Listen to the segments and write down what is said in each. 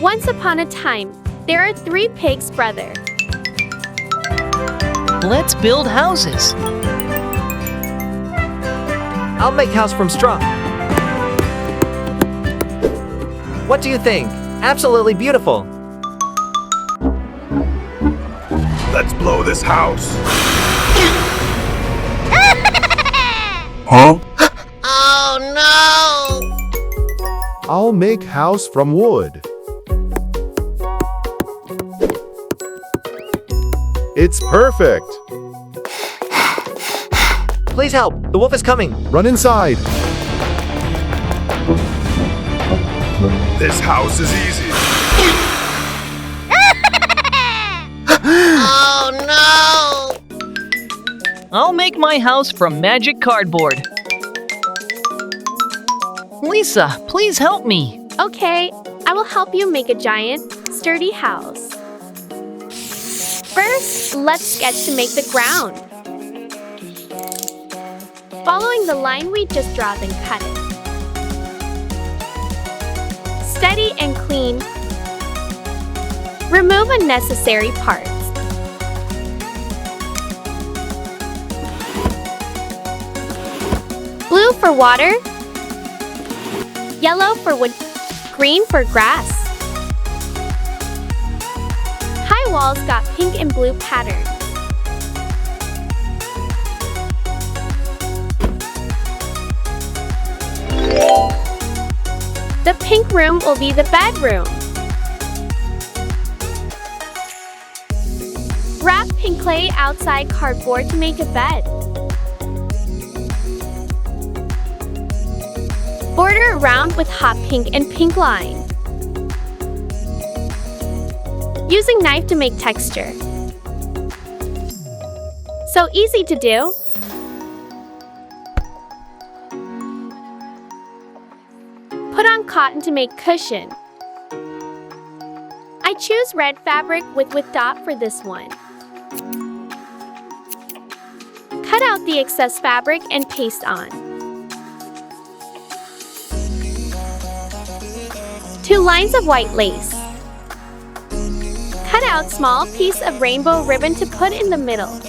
Once upon a time, there are 3 pigs brothers. Let's build houses. I'll make house from straw. What do you think? Absolutely beautiful. Let's blow this house. Huh? Oh no! I'll make house from wood. It's perfect. Please help. The wolf is coming. Run inside. This house is easy. Oh no! I'll make my house from magic cardboard. Lisa, please help me. Okay, I will help you make a giant, sturdy house. First, let's sketch to make the ground. Following the line we just draw, then cut it. Steady and clean. Remove unnecessary parts. Blue for water. Yellow for wood. Green for grass. High walls got pink and blue patterns. The pink room will be the bedroom. Wrap pink clay outside cardboard to make a bed. Border around with hot pink and pink line. Using knife to make texture. So easy to do. Put on cotton to make cushion. I choose red fabric with dot for this one. Cut out the excess fabric and paste on. 2 lines of white lace. Cut out small piece of rainbow ribbon to put in the middle.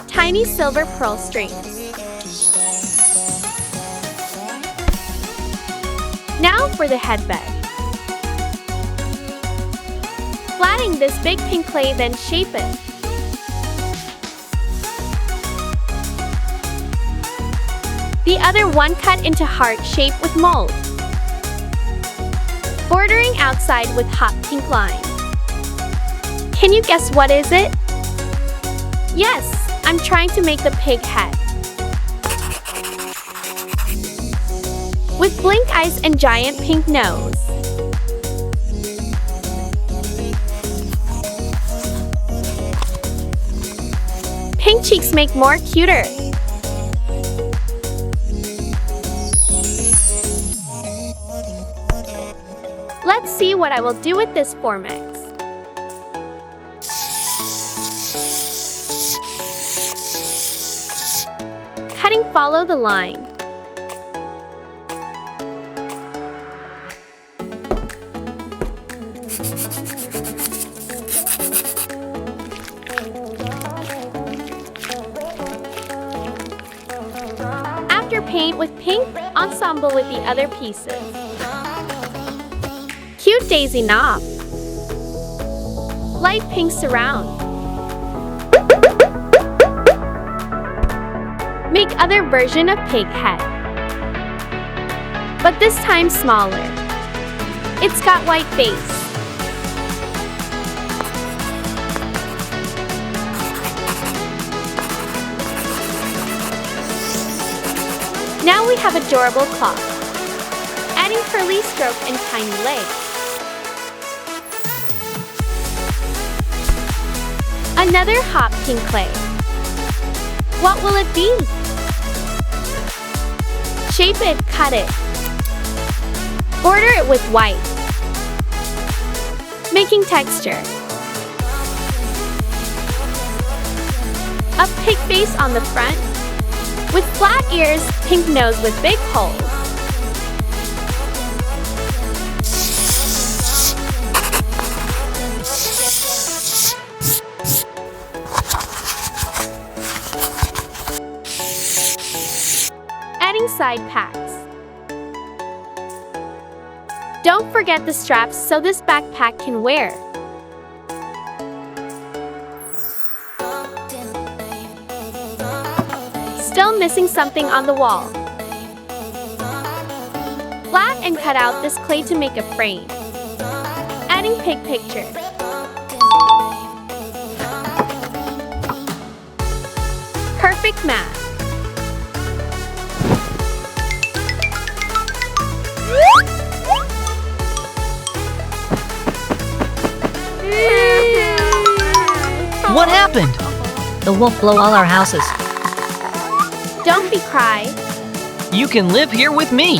Tiny silver pearl strings. Now for the headband. Flattening this big pink clay, then shape it. The other one cut into heart shape with mold. Bordering outside with hot pink line. Can you guess what is it? Yes, I'm trying to make the pig head. With blink eyes and giant pink nose. Pink cheeks make more cuter. Let's see what I will do with this Formex. Cutting follow the line. After paint with pink, ensemble with the other pieces. Cute daisy knob. Light pink surround. Make other version of pig head. But this time smaller. It's got white face. Now we have adorable cloth. Adding curly stroke and tiny legs. Another hot pink clay. What will it be? Shape it, cut it. Border it with white. Making texture. A pig face on the front. With flat ears, pink nose with big holes. Adding side packs. Don't forget the straps so this backpack can wear. Still missing something on the wall. Flat and cut out this clay to make a frame. Adding pig picture. Perfect match. What happened? The wolf blew all our houses. Don't be cry. You can live here with me.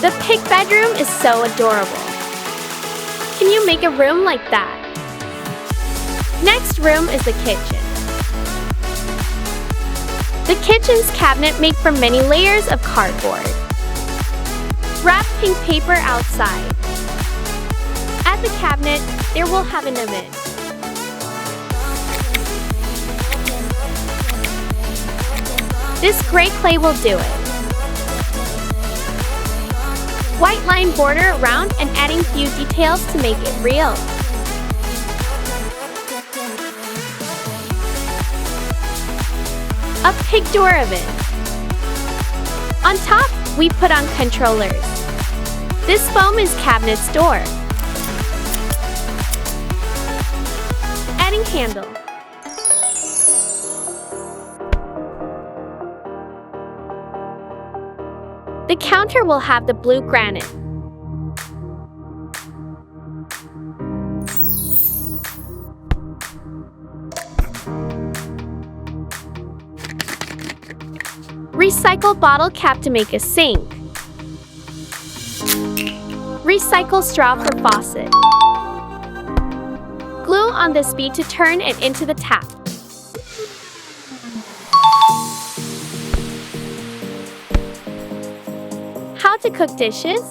The pig bedroom is so adorable. Can you make a room like that? Next room is the kitchen. The kitchen's cabinet made from many layers of cardboard. Wrap pink paper outside. At the cabinet, there will have an oven. This gray clay will do it. White line border around and adding few details to make it real. A pig door oven. On top, we put on controllers. This foam is cabinet's door. Adding handle. The counter will have the blue granite. Recycle bottle cap to make a sink. Recycle straw for faucet. Glue on this bead to turn it into the tap. How to cook dishes?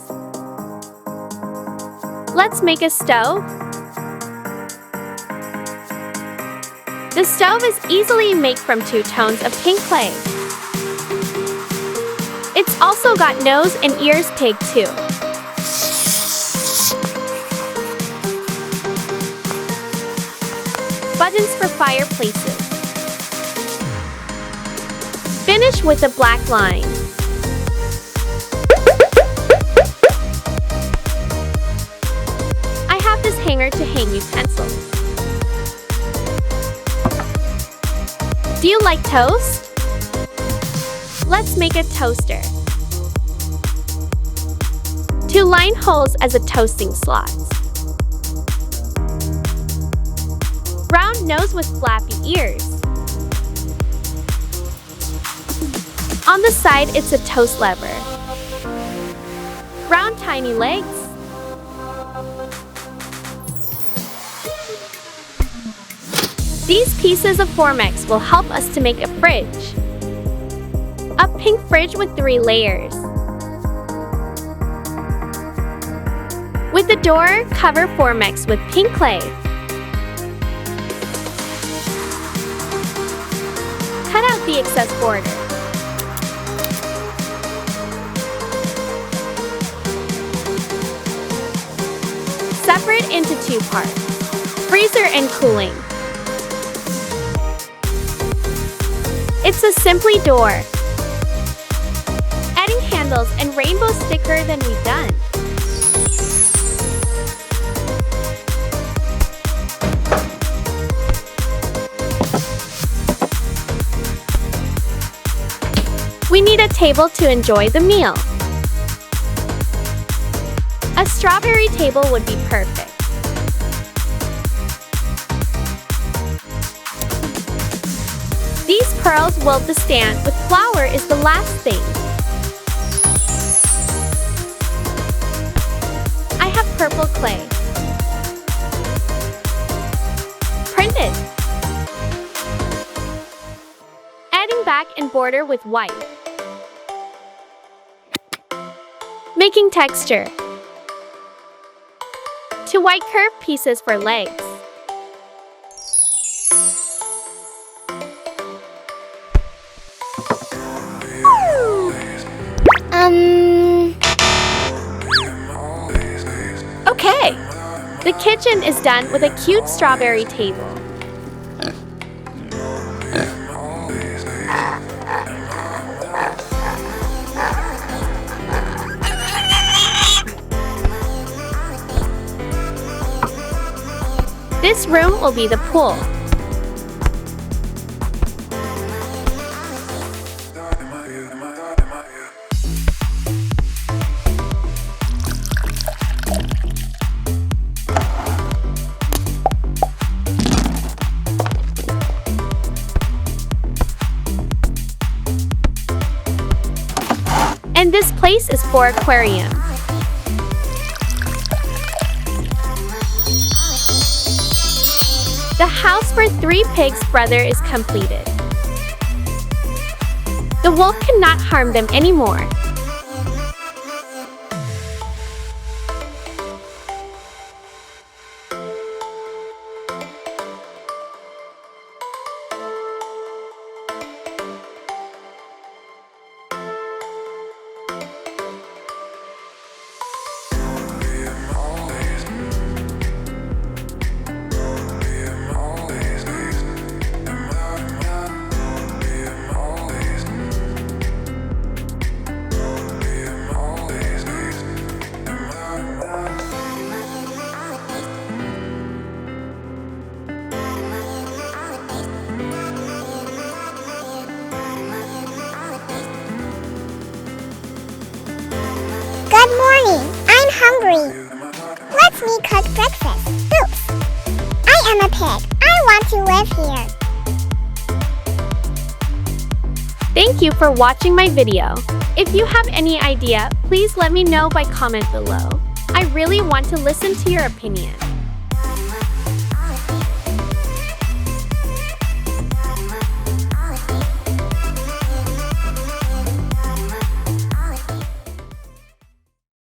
Let's make a stove. The stove is easily made from 2 tones of pink clay. It's also got nose and ears pig too. Buttons for fireplaces. Finish with a black line. I have this hanger to hang utensils. Do you like toast? Let's make a toaster. 2 line holes as a toasting slots. Round nose with flappy ears. On the side, it's a toast lever. Round tiny legs. These pieces of Formex will help us to make a fridge. A pink fridge with 3 layers. With the door, cover Formex with pink clay. Cut out the excess border. Separate into 2 parts. Freezer and cooling. It's a simply door. Adding handles and rainbow sticker, then we're done. We need a table to enjoy the meal. A strawberry table would be perfect. These pearls will stand with flower is the last thing. I have purple clay. printed. Adding back and border with white. Making texture. To white curved pieces for legs. Okay. The kitchen is done with a cute strawberry table. This room will be the pool. And this place is for aquarium. The house for 3 pigs' brother is completed. The wolf cannot harm them anymore. Good morning. I'm hungry. Let me cook breakfast. Oops. I am a pig. I want to live here. Thank you for watching my video. If you have any idea, please let me know by comment below. I really want to listen to your opinion.